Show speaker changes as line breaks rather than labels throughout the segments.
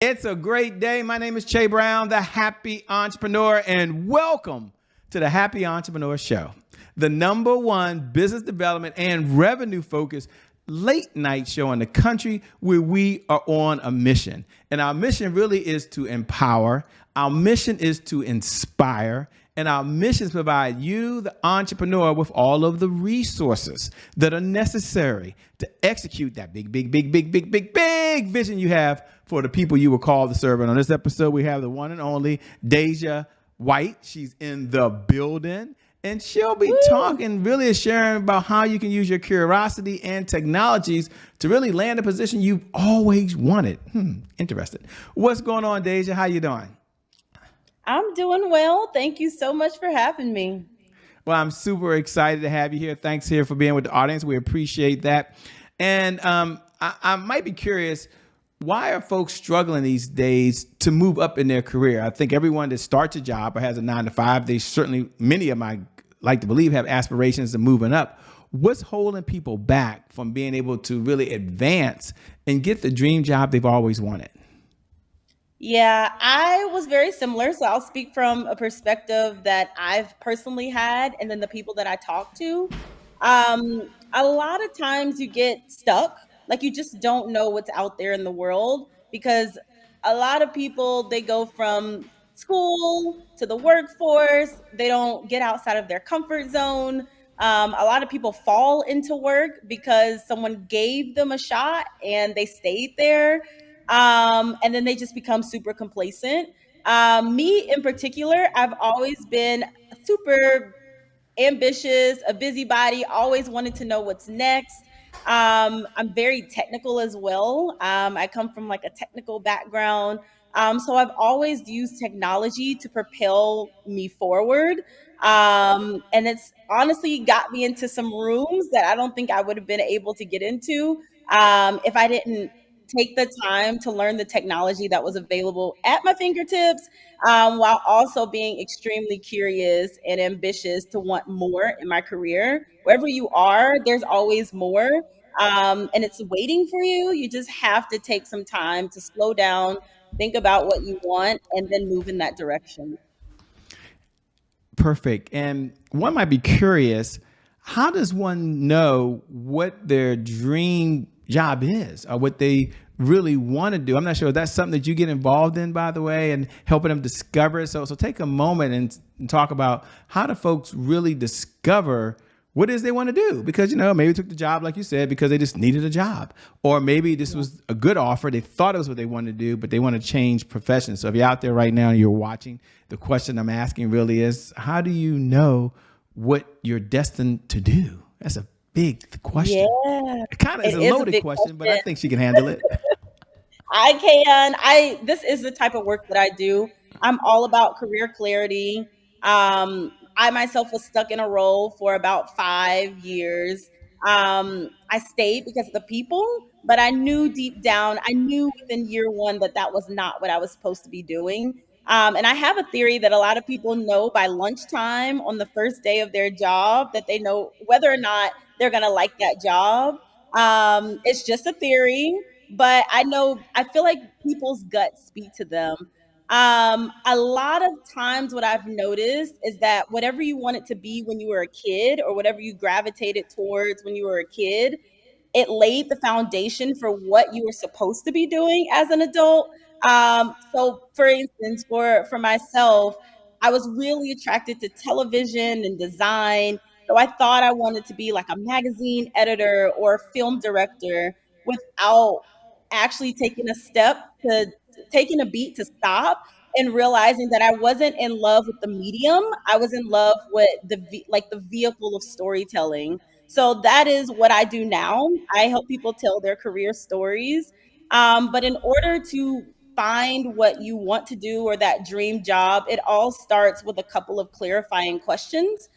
It's a great day. My name is Che Brown, the Happy Entrepreneur, and welcome to the Happy Entrepreneur Show, the number one business development and revenue focused late night show in the country where we are on a mission. And our mission really is to empower, our mission is to inspire, and our mission is to provide you, the entrepreneur, with all of the resources that are necessary to execute that big vision you have for the people you were called to serve. And on this episode, we have the one and only Deja White. She's in the building. And she'll be talking, really sharing about how you can use your curiosity and technologies to really land a position you've always wanted. Interesting. What's going on, Deja? How you doing?
I'm doing well. Thank you so much for having me.
Well, I'm super excited to have you here. Thanks here for being with the audience. We appreciate that. And I might be curious, why are folks struggling these days to move up in their career? I think everyone that starts a job or has a 9 to 5, they certainly, many of them, I like to believe, have aspirations of moving up. What's holding people back from being able to really advance and get the dream job they've always wanted?
Yeah, I was very similar. So I'll speak from a perspective that I've personally had and then the people that I talk to. A lot of times you get stuck, like you just don't know what's out there in the world because a lot of people, they go from school to the workforce, they don't get outside of their comfort zone. A lot of people fall into work because someone gave them a shot and they stayed there. And then they just become super complacent. Me in particular, I've always been super ambitious, a busybody, always wanted to know what's next. I'm very technical as well. I come from like a technical background. So I've always used technology to propel me forward. And it's honestly got me into some rooms that I don't think I would have been able to get into if I didn't take the time to learn the technology that was available at my fingertips, while also being extremely curious and ambitious to want more in my career. Wherever you are, there's always more. And it's waiting for you. You just have to take some time to slow down, think about what you want, and then move in that direction.
Perfect. And one might be curious, how does one know what their dream job is or what they really want to do? I'm not sure if that's something that you get involved in, by the way, and helping them discover it. So take a moment and talk about how do folks really discover what it is they want to do? Because, maybe they took the job, like you said, because they just needed a job. Or maybe this was a good offer. They thought it was what they wanted to do, but they want to change professions. So if you're out there right now and you're watching, the question I'm asking really is, how do you know what you're destined to do? That's a big question.
Yeah,
It kind of is
it
a
is a
loaded
big
question, but I
question.
think she can handle it.
I can. This is the type of work that I do. I'm all about career clarity. I myself was stuck in a role for about 5 years. I stayed because of the people, but I knew deep down, I knew within year one that that was not what I was supposed to be doing. And I have a theory that a lot of people know by lunchtime on the first day of their job that they know whether or not they're going to like that job. It's just a theory, but I know I feel like people's guts speak to them. A lot of times what I've noticed is that whatever you want it to be when you were a kid or whatever you gravitated towards when you were a kid, it laid the foundation for what you were supposed to be doing as an adult. So for instance, for myself, I was really attracted to television and design. So I thought I wanted to be like a magazine editor or a film director without actually taking a step to taking a beat to stop and realizing that I wasn't in love with the medium. I was in love with like the vehicle of storytelling. So that is what I do now. I help people tell their career stories. But in order to find what you want to do or that dream job, it all starts with a couple of clarifying questions.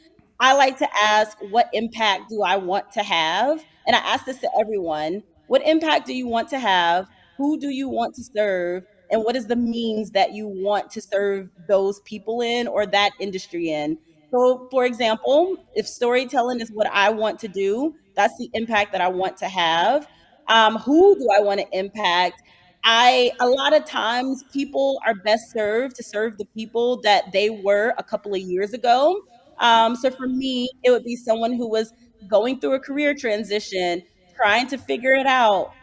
I like to ask, what impact do I want to have? And I ask this to everyone. What impact do you want to have? Who do you want to serve? And what is the means that you want to serve those people in or that industry in? So, for example, if storytelling is what I want to do, that's the impact that I want to have. Who do I want to impact? A lot of times people are best served to serve the people that they were a couple of years ago. So for me, it would be someone who was going through a career transition, trying to figure it out.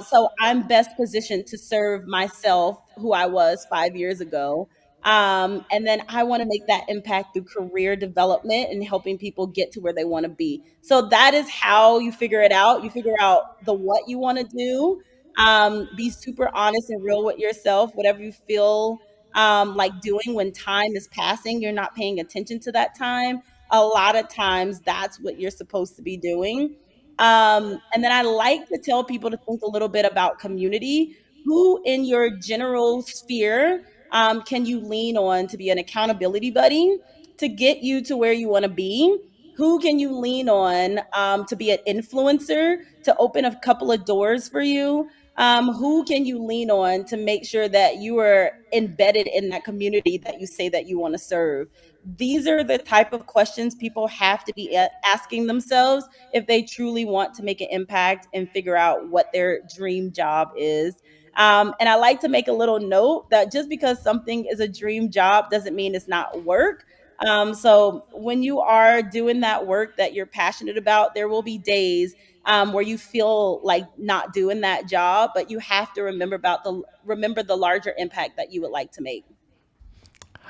So I'm best positioned to serve myself, who I was 5 years ago. And then I want to make that impact through career development and helping people get to where they want to be. So that is how you figure it out. You figure out the what you want to do, be super honest and real with yourself. Whatever you feel like doing when time is passing, you're not paying attention to that time. A lot of times, that's what you're supposed to be doing. And then I like to tell people to think a little bit about community. Who in your general sphere can you lean on to be an accountability buddy to get you to where you want to be? Who can you lean on to be an influencer to open a couple of doors for you? Who can you lean on to make sure that you are embedded in that community that you say that you want to serve? These are the type of questions people have to be asking themselves if they truly want to make an impact and figure out what their dream job is. And I like to make a little note that just because something is a dream job doesn't mean it's not work. So when you are doing that work that you're passionate about, there will be days where you feel like not doing that job, but you have to remember the larger impact that you would like to make.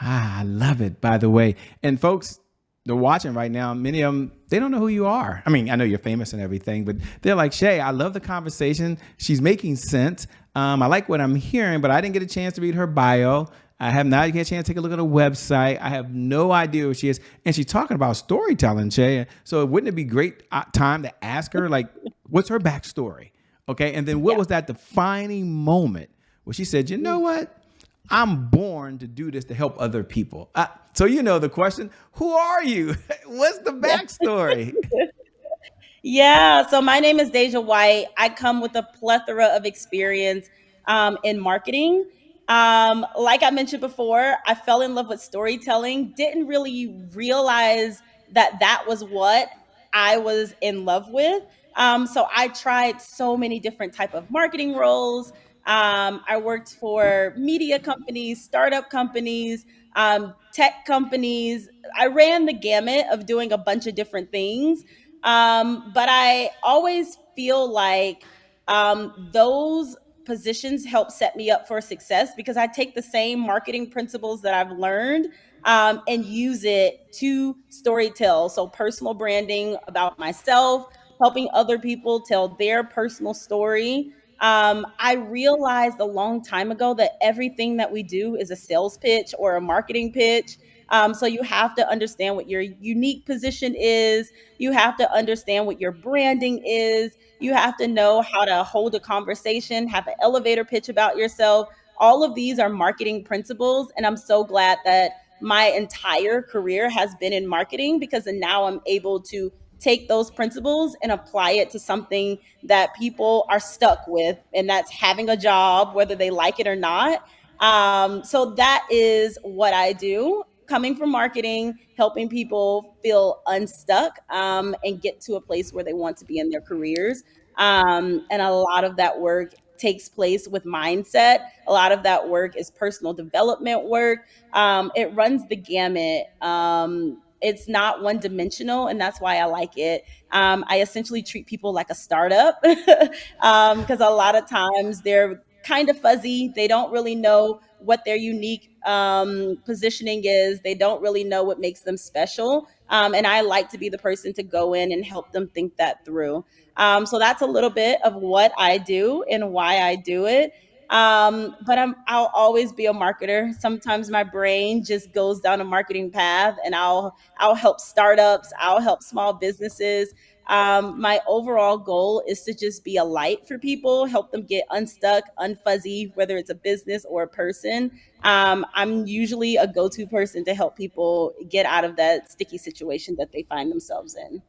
I love it, by the way. And folks, they're watching right now. Many of them, they don't know who you are. I mean, I know you're famous and everything, but they're like, Shay, I love the conversation. She's making sense. I like what I'm hearing, but I didn't get a chance to read her bio. I have not get a chance to take a look at her website. I have no idea who she is. And she's talking about storytelling, Shay. So wouldn't it be great time to ask her, like, what's her backstory? Okay. And then what
Yeah.
was that defining moment where she said, you know what? I'm born to do this to help other people. So you know the question, who are you? What's the
Yeah.
backstory?
Yeah, so my name is Deja White. I come with a plethora of experience in marketing. Like I mentioned before, I fell in love with storytelling, didn't really realize that that was what I was in love with. So I tried so many different type of marketing roles. I worked for media companies, startup companies, tech companies. I ran the gamut of doing a bunch of different things. But I always feel like those positions help set me up for success because I take the same marketing principles that I've learned and use it to storytell. So, personal branding about myself, helping other people tell their personal story. I realized a long time ago that everything that we do is a sales pitch or a marketing pitch. So you have to understand what your unique position is. You have to understand what your branding is. You have to know how to hold a conversation, have an elevator pitch about yourself. All of these are marketing principles. And I'm so glad that my entire career has been in marketing because now I'm able to take those principles and apply it to something that people are stuck with, and that's having a job, whether they like it or not. So that is what I do. Coming from marketing, helping people feel unstuck and get to a place where they want to be in their careers. And a lot of that work takes place with mindset. A lot of that work is personal development work. It runs the gamut. It's not one dimensional, and that's why I like it. I essentially treat people like a startup because a lot of times they're kind of fuzzy. They don't really know what their unique positioning is. They don't really know what makes them special. And I like to be the person to go in and help them think that through. So that's a little bit of what I do and why I do it. But I'll always be a marketer. Sometimes my brain just goes down a marketing path, and I'll help startups. I'll help small businesses. My overall goal is to just be a light for people, help them get unstuck, unfuzzy, whether it's a business or a person. I'm usually a go-to person to help people get out of that sticky situation that they find themselves in.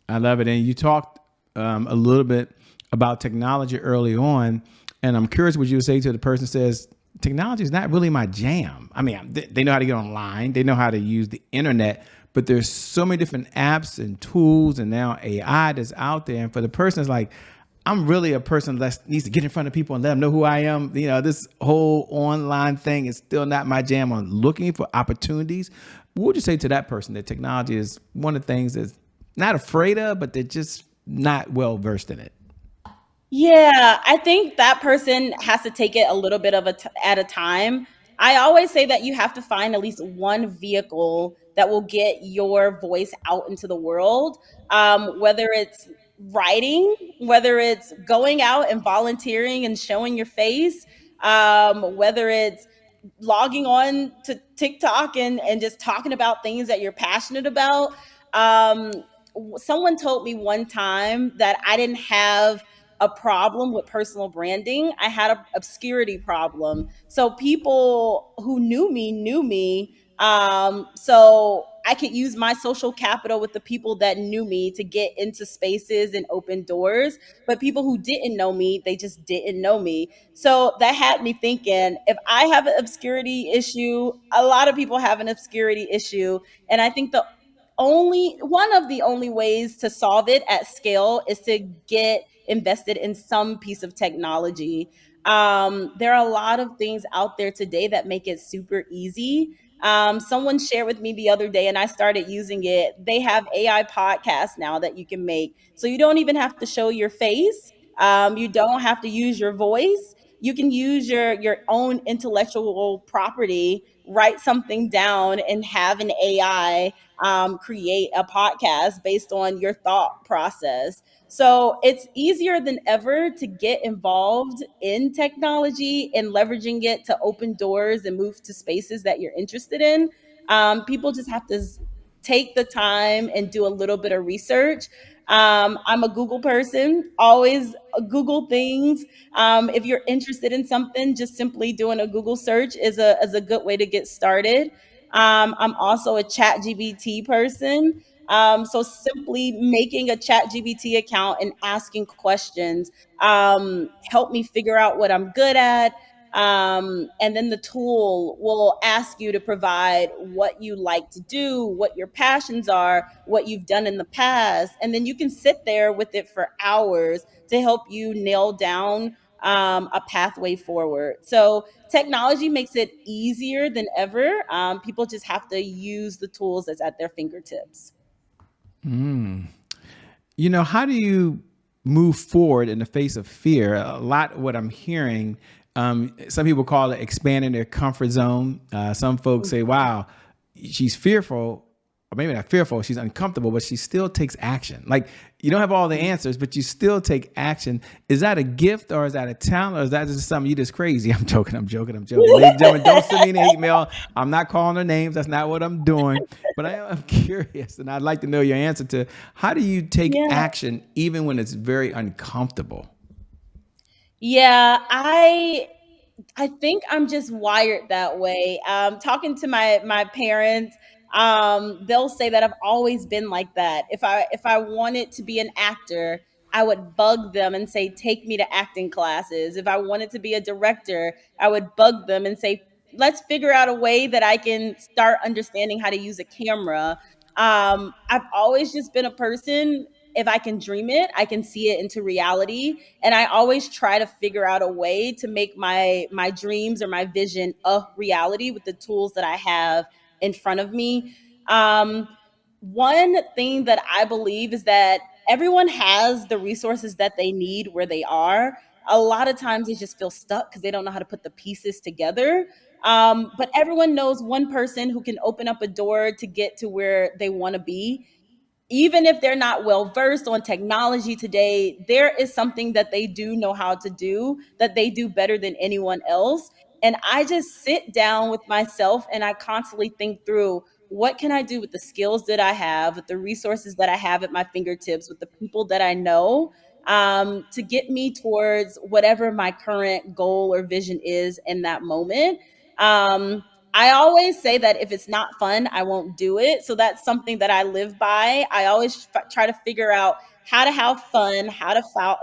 I love it. And you talked a little bit about technology early on, and I'm curious what you would say to the person who says technology is not really my jam. I mean, they know how to get online, they know how to use the internet, but there's so many different apps and tools, and now AI that's out there. And for the person that's like, I'm really a person that needs to get in front of people and let them know who I am. This whole online thing is still not my jam. On looking for opportunities. What would you say to that person that technology is one of the things that's not afraid of, but they're just not well versed in it?
Yeah, I think that person has to take it a little bit at a time. I always say that you have to find at least one vehicle that will get your voice out into the world, whether it's writing, whether it's going out and volunteering and showing your face, whether it's logging on to TikTok and just talking about things that you're passionate about. Someone told me one time that I didn't have a problem with personal branding. I had an obscurity problem. So people who knew me. So I could use my social capital with the people that knew me to get into spaces and open doors. But people who didn't know me, they just didn't know me. So that had me thinking, if I have an obscurity issue, a lot of people have an obscurity issue. And I think the only one of the only ways to solve it at scale is to get invested in some piece of technology. There are a lot of things out there today that make it super easy. Someone shared with me the other day, and I started using it. They have AI podcasts now that you can make. So you don't even have to show your face. You don't have to use your voice. You can use your own intellectual property, write something down, and have an AI create a podcast based on your thought process. So it's easier than ever to get involved in technology and leveraging it to open doors and move to spaces that you're interested in. People just have to take the time and do a little bit of research. I'm a Google person, always Google things. If you're interested in something, just simply doing a Google search is a good way to get started. I'm also a chat GBT person. So simply making a chat GBT account and asking questions help me figure out what I'm good at. And then the tool will ask you to provide what you like to do, what your passions are, what you've done in the past. And then you can sit there with it for hours to help you nail down a pathway forward. So technology makes it easier than ever. People just have to use the tools that's at their fingertips.
How do you move forward in the face of fear? A lot of what I'm hearing, some people call it expanding their comfort zone. Some folks say, wow, she's fearful, or maybe not fearful, she's uncomfortable, but she still takes action. Like, you don't have all the answers, but you still take action. Is that a gift, or is that a talent, or is that just something you just crazy? I'm joking. Ladies and gentlemen, don't send me an email. I'm not calling her names. That's not what I'm doing. But I'm curious, and I'd like to know your answer to, how do you take
Yeah.
action even when it's very uncomfortable?
Yeah, I think I'm just wired that way. Talking to my parents, they'll say that I've always been like that. If I wanted to be an actor, I would bug them and say, "Take me to acting classes." If I wanted to be a director, I would bug them and say, "Let's figure out a way that I can start understanding how to use a camera." I've always just been a person. If I can dream it, I can see it into reality, and I always try to figure out a way to make my dreams or my vision a reality with the tools that I have in front of me. Um, One thing that I believe is that everyone has the resources that they need where they are. A lot of times they just feel stuck because they don't know how to put the pieces together. But everyone knows one person who can open up a door to get to where they want to be. Even if they're not well versed on technology today, there is something that they do know how to do, that they do better than anyone else. And I just sit down with myself and I constantly think through, what can I do with the skills that I have, with the resources that I have at my fingertips, with the people that I know, to get me towards whatever my current goal or vision is in that moment. I always say that if it's not fun, I won't do it. So that's something that I live by. I always try to figure out how to have fun, how to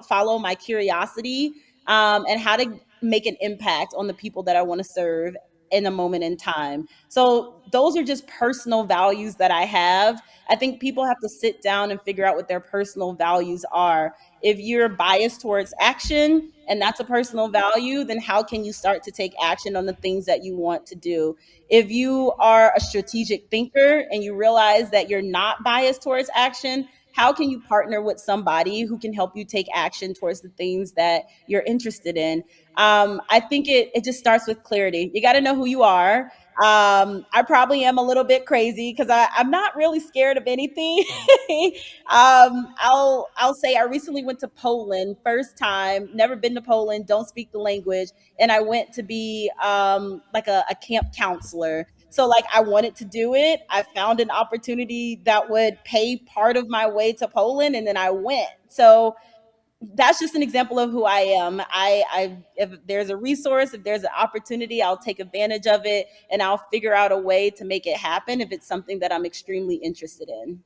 follow my curiosity, and how to make an impact on the people that I want to serve. in a moment in time. So those are just personal values that I have. I think people have to sit down and figure out what their personal values are. If you're biased towards action and that's a personal value, then how can you start to take action on the things that you want to do? If you are a strategic thinker and you realize that you're not biased towards action, how can you partner with somebody who can help you take action towards the things that you're interested in? I think it just starts with clarity. You got to know who you are. I probably am a little bit crazy because I'm not really scared of anything. I'll say I recently went to Poland, first time, never been to Poland, don't speak the language, and I went to be like a camp counselor. So like I wanted to do it. I found an opportunity that would pay part of my way to Poland, and then I went. So that's just an example of who I am. I if there's a resource, if there's an opportunity, I'll take advantage of it and I'll figure out a way to make it happen if it's something that I'm extremely interested in.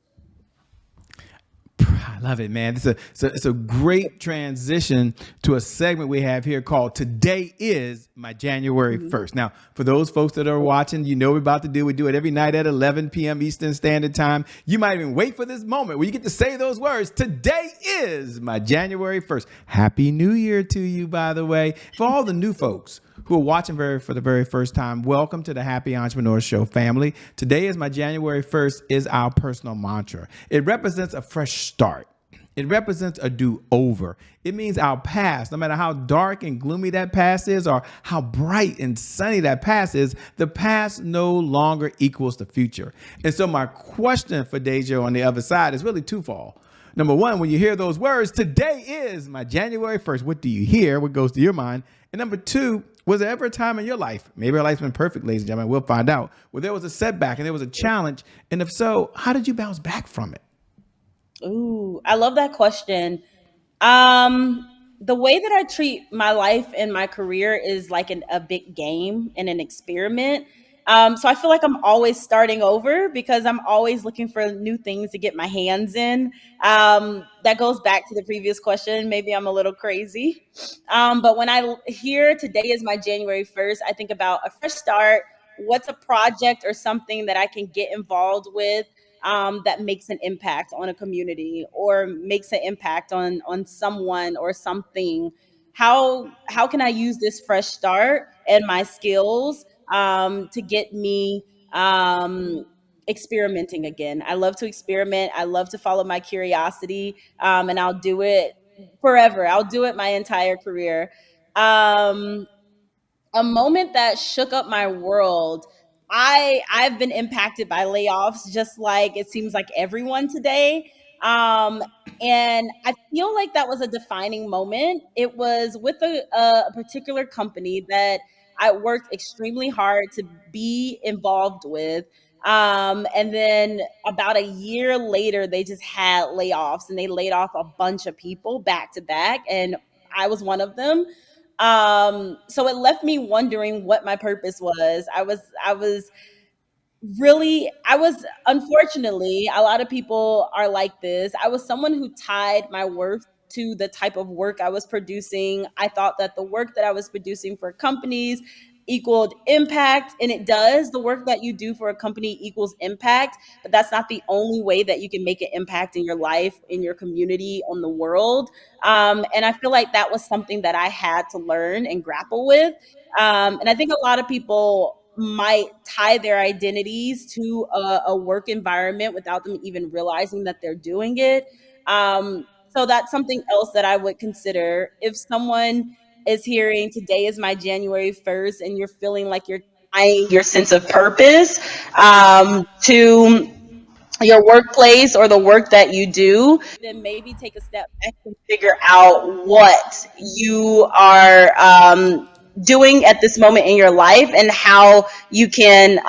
I love it, man. It's a great transition to a segment we have here called Today is My January 1st. Now, for those folks that are watching, you know what we're about to do. We do it every night at 11 p.m. Eastern Standard Time. You might even wait for this moment where you get to say those words. Today is my January 1st. Happy New Year to you, by the way. For all the new folks who are watching for the very first time, welcome to the Happy Entrepreneur Show family. Today is my January 1st is our personal mantra. It represents a fresh start. It represents a do-over. It means our past, no matter how dark and gloomy that past is or how bright and sunny that past is, the past no longer equals the future. And so my question for Deja on the other side is really twofold. Number one, when you hear those words, today is my January 1st, what do you hear? What goes to your mind? And number two, was there ever a time in your life, maybe your life's been perfect, ladies and gentlemen, we'll find out, where there was a setback and there was a challenge? And if so, how did you bounce back from it?
Ooh, I love that question. Um, the way that I treat my life and my career is like a big game and an experiment. So I feel like I'm always starting over because I'm always looking for new things to get my hands in. That goes back to the previous question. Maybe I'm a little crazy. But when I hear today is my January 1st, I think about a fresh start. What's a project or something that I can get involved with that makes an impact on a community or makes an impact on someone or something? How can I use this fresh start and my skills to get me experimenting again? I love to experiment. I love to follow my curiosity, and I'll do it forever. I'll do it my entire career. Um, a moment that shook up my world. I've been impacted by layoffs just like it seems like everyone today. Um and I feel like that was a defining moment. It was with a particular company that I worked extremely hard to be involved with. And then about a year later, they just had layoffs and they laid off a bunch of people back to back. And I was one of them. So it left me wondering what my purpose was. I was really, I was, unfortunately, a lot of people are like this. I was someone who tied my worth to the type of work I was producing. I thought that the work that I was producing for companies equaled impact, and it does. The work that you do for a company equals impact, but that's not the only way that you can make an impact in your life, in your community, on the world. And I feel like that was something that I had to learn and grapple with. And I think a lot of people might tie their identities to a work environment without them even realizing that they're doing it. So that's something else that I would consider. If someone is hearing today is my January 1st and you're feeling like you're tying your sense of purpose to your workplace or the work that you do, then maybe take a step back and figure out what you are doing at this moment in your life and how you can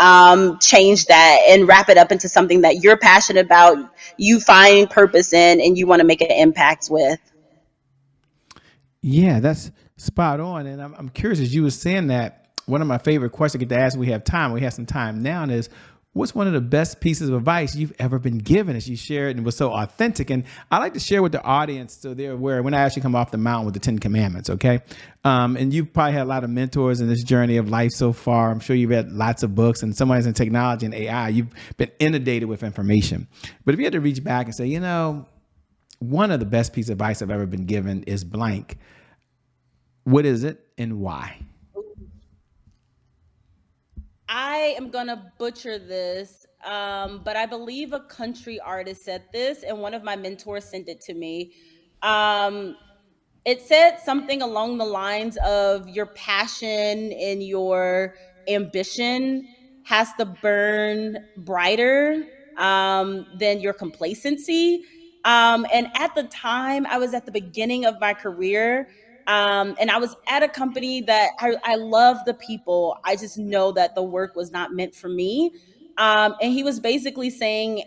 change that and wrap it up into something that you're passionate about, you find purpose in, and you want to make an impact with.
Yeah, that's spot on. And I'm curious, as you were saying that, one of my favorite questions I get to ask when we have time, we have some time now, and is What's one of the best pieces of advice you've ever been given as you shared and was so authentic? And I like to share with the audience so they're aware when I actually come off the mountain with the 10 Commandments, okay? And you've probably had a lot of mentors in this journey of life so far. I'm sure you've read lots of books, and somebody's in technology and AI. You've been inundated with information. But if you had to reach back and say, one of the best pieces of advice I've ever been given is blank, what is it and why?
I am gonna butcher this, but I believe a country artist said this, and one of my mentors sent it to me. Um, it said something along the lines of your passion and your ambition has to burn brighter than your complacency. And at the time, I was at the beginning of my career. And I was at a company that I love the people. I just know that the work was not meant for me. And he was basically saying,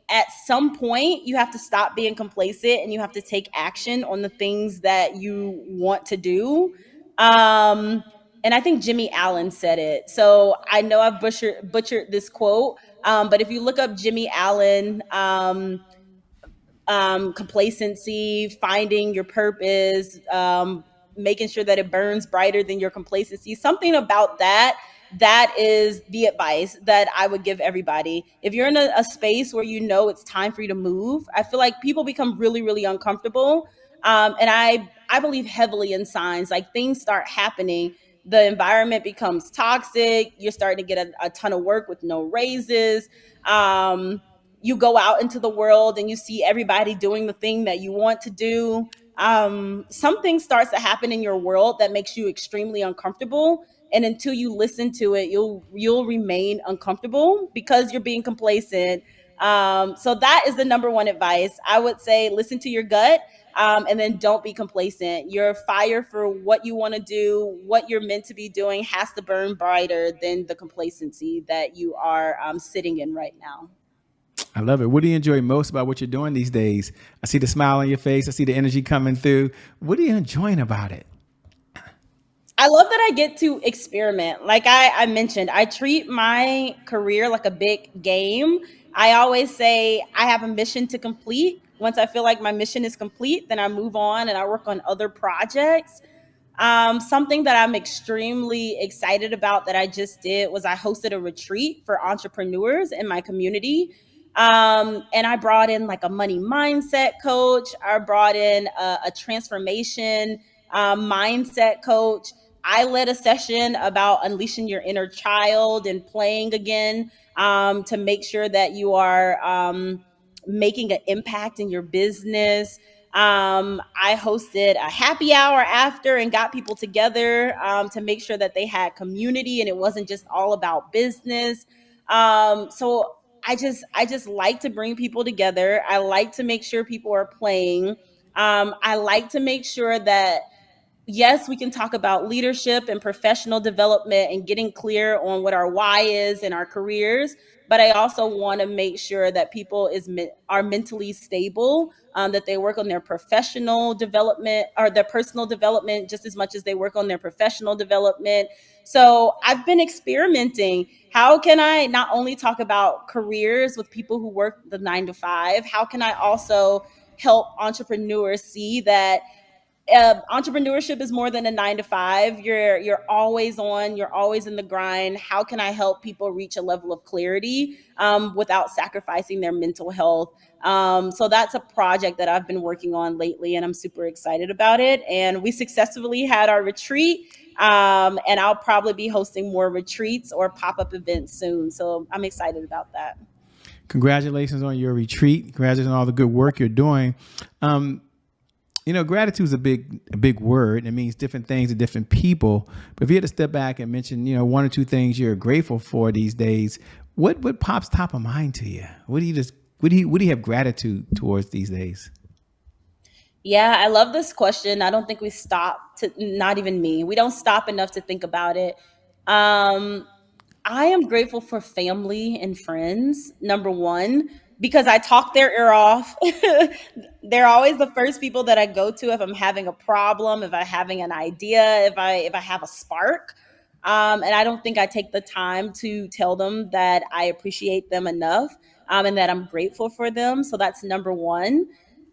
at some point you have to stop being complacent and you have to take action on the things that you want to do. um and I think Jimmy Allen said it, so I know I've butchered this quote. But if you look up Jimmy Allen, complacency, finding your purpose, making sure that it burns brighter than your complacency. Something about that. That is the advice that I would give everybody. If you're in a space where you know it's time for you to move, I feel like people become really, really uncomfortable. And I believe heavily in signs. Like things start happening, the environment becomes toxic. You're starting to get a ton of work with no raises. You go out into the world and you see everybody doing the thing that you want to do. Something starts to happen in your world that makes you extremely uncomfortable, and until you listen to it, you'll remain uncomfortable because you're being complacent. So that is the number one advice I would say: listen to your gut. And then don't be complacent. Your fire for what you want to do, what you're meant to be doing, has to burn brighter than the complacency that you are sitting in right now.
I love it. What do you enjoy most about what you're doing these days? I see the smile on your face. I see the energy coming through. What are you enjoying about it?
I love that I get to experiment. Like I mentioned, I treat my career like a big game. I always say I have a mission to complete. Once I feel like my mission is complete, then I move on and I work on other projects. Something that I'm extremely excited about that I just did was I hosted a retreat for entrepreneurs in my community. And I brought in like a money mindset coach. I brought in a transformation mindset coach. I led a session about unleashing your inner child and playing again, to make sure that you are making an impact in your business. I hosted a happy hour after and got people together, to make sure that they had community and it wasn't just all about business. So I just like to bring people together. I like to make sure people are playing. I like to make sure that, yes, we can talk about leadership and professional development and getting clear on what our why is in our careers. But I also want to make sure that people are mentally stable, that they work on their professional development or their personal development just as much as they work on their professional development. So I've been experimenting. How can I not only talk about careers with people who work the 9 to 5? How can I also help entrepreneurs see that entrepreneurship is more than a 9 to 5? You're always on. You're always in the grind. How can I help people reach a level of clarity, without sacrificing their mental health? So that's a project that I've been working on lately, and I'm super excited about it. And we successfully had our retreat. And I'll probably be hosting more retreats or pop up events soon. So I'm excited about that.
Congratulations on your retreat. Congratulations on all the good work you're doing. Um, gratitude is a big word. It means different things to different people. But if you had to step back and mention, one or two things you're grateful for these days, what pops top of mind to you? What do you have gratitude towards these days?
Yeah, I love this question. I don't think we stop to, not even me. We don't stop enough to think about it. Um, I am grateful for family and friends, number one, because I talk their ear off. They're always the first people that I go to if I'm having a problem, if I'm having an idea, if I have a spark. And I don't think I take the time to tell them that I appreciate them enough, and that I'm grateful for them. So that's number one.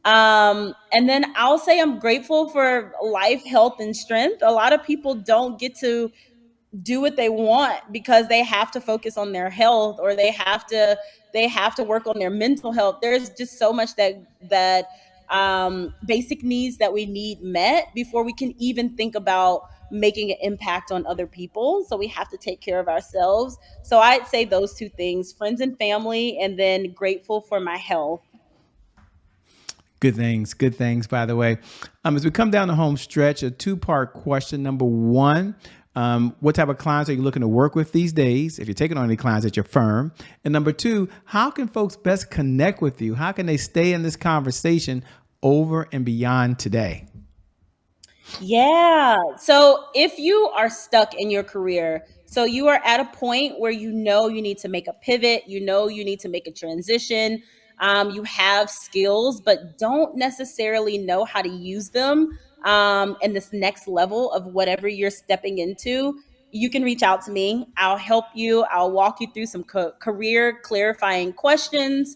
And then I'll say I'm grateful for life, health, and strength. A lot of people don't get to do what they want because they have to focus on their health, or they have to work on their mental health. There's just so much that basic needs that we need met before we can even think about making an impact on other people. So we have to take care of ourselves. So I'd say those two things: friends and family, and then grateful for my health.
Good things. Good things, by the way. As we come down the home stretch, a two-part question. Number one, what type of clients are you looking to work with these days, if you're taking on any clients at your firm? And number two, how can folks best connect with you? How can they stay in this conversation over and beyond today?
Yeah. So if you are stuck in your career, so you are at a point where you know you need to make a pivot, you know you need to make a transition, you have skills, but don't necessarily know how to use them in this next level of whatever you're stepping into, you can reach out to me. I'll help you. I'll walk you through some career clarifying questions.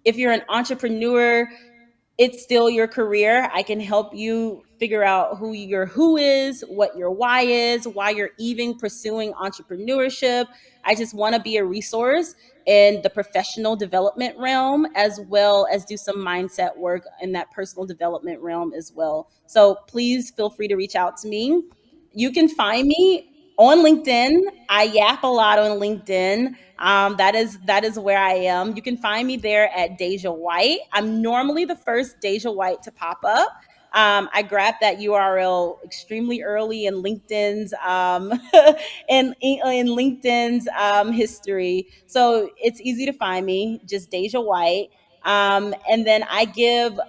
If you're an entrepreneur, it's still your career. I can help you figure out who your who is, what your why is, why you're even pursuing entrepreneurship. I just want to be a resource in the professional development realm, as well as do some mindset work in that personal development realm as well. So please feel free to reach out to me. You can find me on LinkedIn. I yap a lot on LinkedIn. That is where I am. You can find me there at Deja White. I'm normally the first Deja White to pop up. I grabbed that URL extremely early in LinkedIn's in LinkedIn's history, so it's easy to find me. Just Deja White, and then I give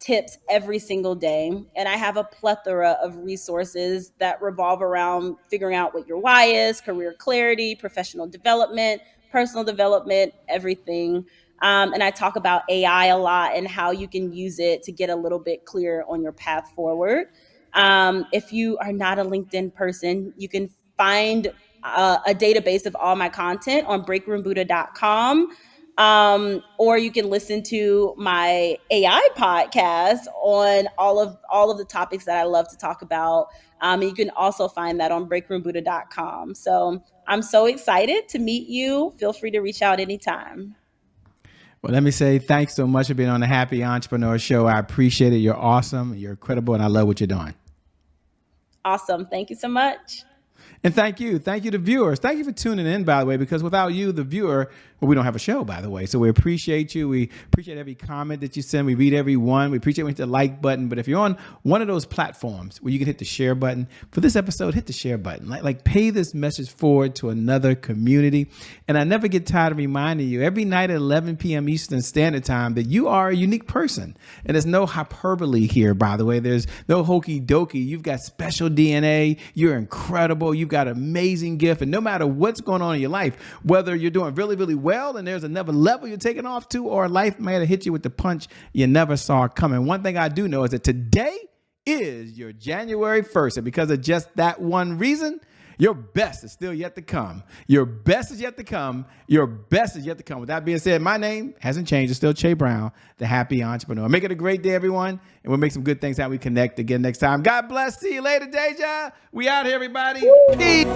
tips every single day. And I have a plethora of resources that revolve around figuring out what your why is, career clarity, professional development, personal development, everything. And I talk about AI a lot and how you can use it to get a little bit clearer on your path forward. If you are not a LinkedIn person, you can find a database of all my content on breakroombuddha.com, or you can listen to my AI podcast on all of the topics that I love to talk about. And you can also find that on breakroombuddha.com. So I'm so excited to meet you. Feel free to reach out anytime.
Well, let me say thanks so much for being on the Happy Entrepreneur Show. I appreciate it. You're awesome. You're incredible. And I love what you're doing.
Awesome. Thank you so much.
And thank you. Thank you to viewers. Thank you for tuning in, by the way, because without you, the viewer, well, we don't have a show, by the way. So we appreciate you. We appreciate every comment that you send. We read every one. We appreciate when you hit the like button. But if you're on one of those platforms where you can hit the share button, for this episode, hit the share button. Like pay this message forward to another community. And I never get tired of reminding you every night at 11 p.m. Eastern Standard Time that you are a unique person. And there's no hyperbole here, by the way. There's no hokey dokey. You've got special DNA. You're incredible. You've got an amazing gift. And no matter what's going on in your life, whether you're doing really, really well and there's another level you're taking off to, or life may have hit you with the punch you never saw coming. One thing I do know is that today is your January 1st. And because of just that one reason, your best is still yet to come. Your best is yet to come. Your best is yet to come. With that being said, my name hasn't changed. It's still Che Brown, the Happy Entrepreneur. Make it a great day, everyone. And we'll make some good things how we connect again next time. God bless. See you later, Deja. We out here, everybody. Peace.